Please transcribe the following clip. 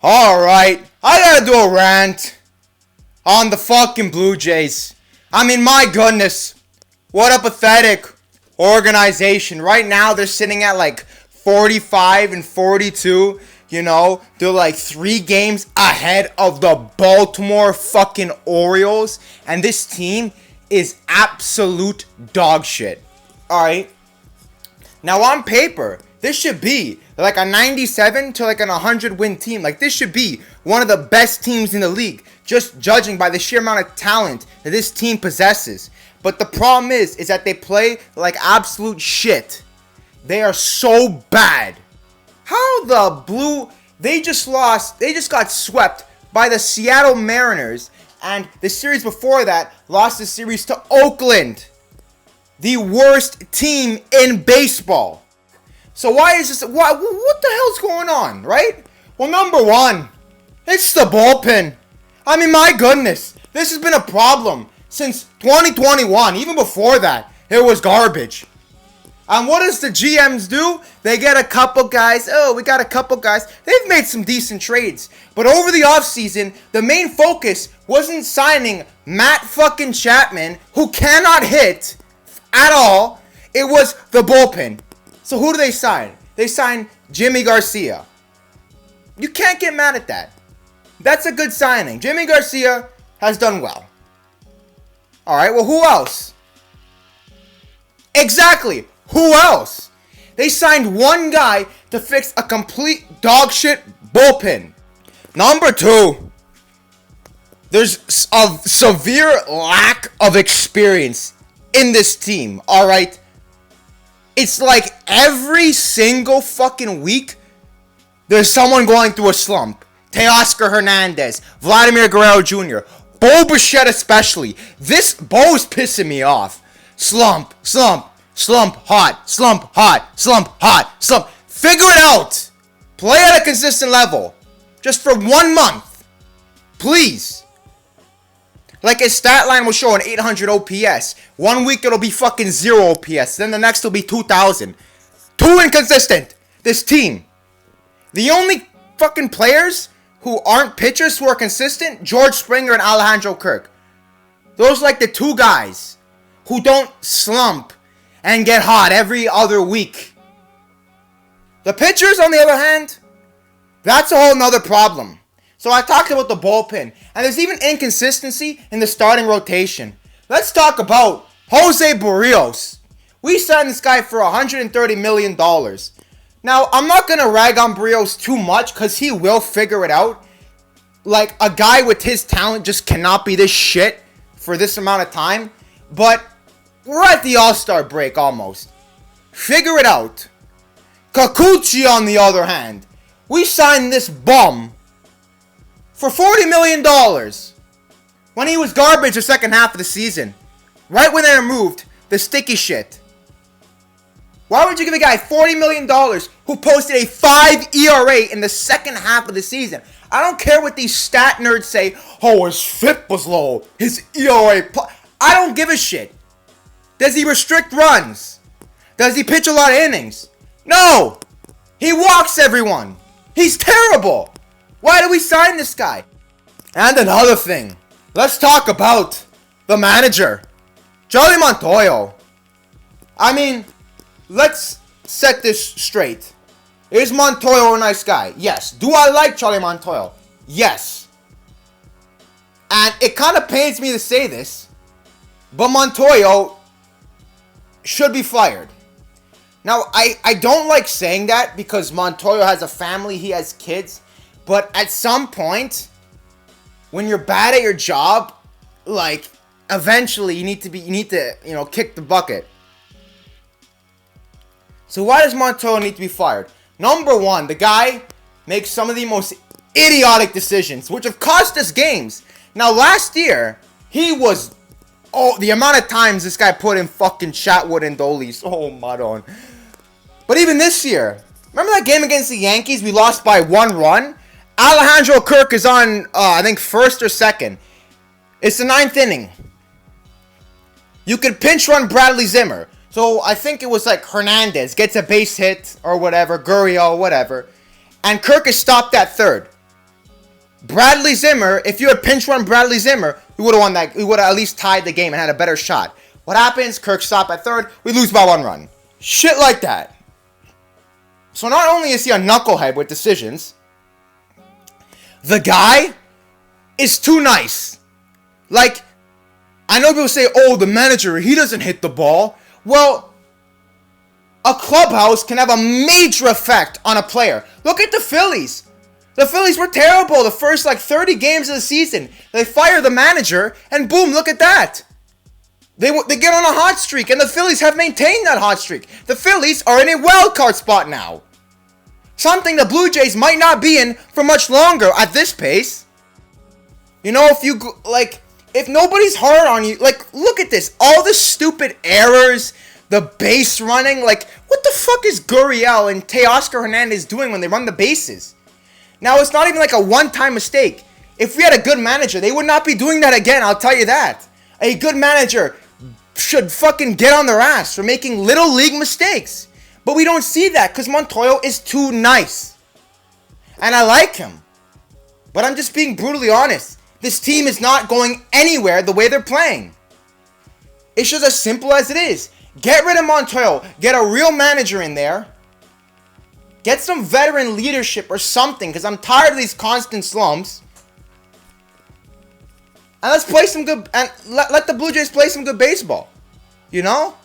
Alright, I gotta do a rant on the fucking Blue Jays. I mean, my goodness. What a pathetic organization. Right now, they're sitting at like 45 and 42. You know, they're like 3 games ahead of the Baltimore fucking Orioles. And this team is absolute dog shit. Alright. Now, on paper, this should be like a 97 to like an 100 win team. Like, this should be one of the best teams in the league, just judging by the sheer amount of talent that this team possesses. But the problem is that they play like absolute shit. They are so bad. How the they just got swept by the Seattle Mariners. And the series before that lost the series to Oakland, the worst team in baseball. So why is this? What the hell's going on, right? Well, number one, it's the bullpen. I mean, my goodness, this has been a problem since 2021. Even before that, it was garbage. And what does the GMs do? They get a couple guys. Oh, we got a couple guys. They've made some decent trades. But over the offseason, the main focus wasn't signing Matt fucking Chapman, who cannot hit at all. It was the bullpen. So who do they sign? They sign Jimmy Garcia. You can't get mad at that. That's a good signing. Jimmy Garcia has done well. Alright, well, who else? Exactly. Who else? They signed one guy to fix a complete dog shit bullpen. Number 2. There's a severe lack of experience in this team. Alright? It's like every single fucking week, there's someone going through a slump. Teoscar Hernandez, Vladimir Guerrero Jr., Bo Bichette especially. This Bo's pissing me off. Slump, hot, slump. Figure it out. Play at a consistent level. Just for 1 month. Please. Like his stat line will show an 800 OPS. 1 week it'll be fucking 0 OPS. Then the next will be 2,000. Too inconsistent. This team. The only fucking players who aren't pitchers who are consistent, George Springer and Alejandro Kirk. Those are like the 2 guys who don't slump and get hot every other week. The pitchers, on the other hand, that's a whole nother problem. So I talked about the bullpen, and there's even inconsistency in the starting rotation. Let's talk about Jose Barrios. We signed this guy for $130 million. Now, I'm not going to rag on Barrios too much, because he will figure it out. Like, a guy with his talent just cannot be this shit for this amount of time. But we're at the All-Star break almost. Figure it out. Kikuchi, on the other hand, we signed this bum for $40 million when he was garbage the second half of the season. Right when they removed the sticky shit. Why would you give a guy $40 million who posted a 5 ERA in the second half of the season? I don't care what these stat nerds say. Oh, his FIP was low. His ERA. I don't give a shit. Does he restrict runs? Does he pitch a lot of innings? No. He walks everyone. He's terrible. Why do we sign this guy? And another thing. Let's talk about the manager, Charlie Montoyo. I mean, let's set this straight. Is Montoyo a nice guy? Yes. Do I like Charlie Montoyo? Yes. And it kind of pains me to say this, but Montoyo should be fired. Now, I don't like saying that because Montoyo has a family, he has kids. But at some point, when you're bad at your job, like, eventually you need to, kick the bucket. So why does Montoyo need to be fired? Number 1, the guy makes some of the most idiotic decisions, which have cost us games. Now, last year, the amount of times this guy put in fucking Chatwood and Dolis. Oh, Madon. But even this year, remember that game against the Yankees? We lost by 1 run. Alejandro Kirk is on, I think, first or second. It's the 9th inning. You could pinch run Bradley Zimmer. So I think it was like Hernandez gets a base hit or whatever, Gurriel, whatever. And Kirk is stopped at third. Bradley Zimmer, if you had pinch run Bradley Zimmer, we would have won that. We would have at least tied the game and had a better shot. What happens? Kirk stop at third. We lose by 1 run. Shit like that. So not only is he a knucklehead with decisions, the guy is too nice. Like, I know people say, oh, the manager, he doesn't hit the ball. Well, a clubhouse can have a major effect on a player. Look at the Phillies. The Phillies were terrible the first 30 games of the season. They fire the manager, and boom, look at that. They get on a hot streak, and the Phillies have maintained that hot streak. The Phillies are in a wild card spot now. Something the Blue Jays might not be in for much longer at this pace. You know, if nobody's hard on you, look at this. All the stupid errors, the base running, what the fuck is Gurriel and Teoscar Hernandez doing when they run the bases? Now, it's not even a one-time mistake. If we had a good manager, they would not be doing that again, I'll tell you that. A good manager should fucking get on their ass for making little league mistakes. But we don't see that because Montoyo is too nice. And I like him. But I'm just being brutally honest. This team is not going anywhere the way they're playing. It's just as simple as it is. Get rid of Montoyo. Get a real manager in there. Get some veteran leadership or something because I'm tired of these constant slumps. And let's play some good... And let the Blue Jays play some good baseball. You know?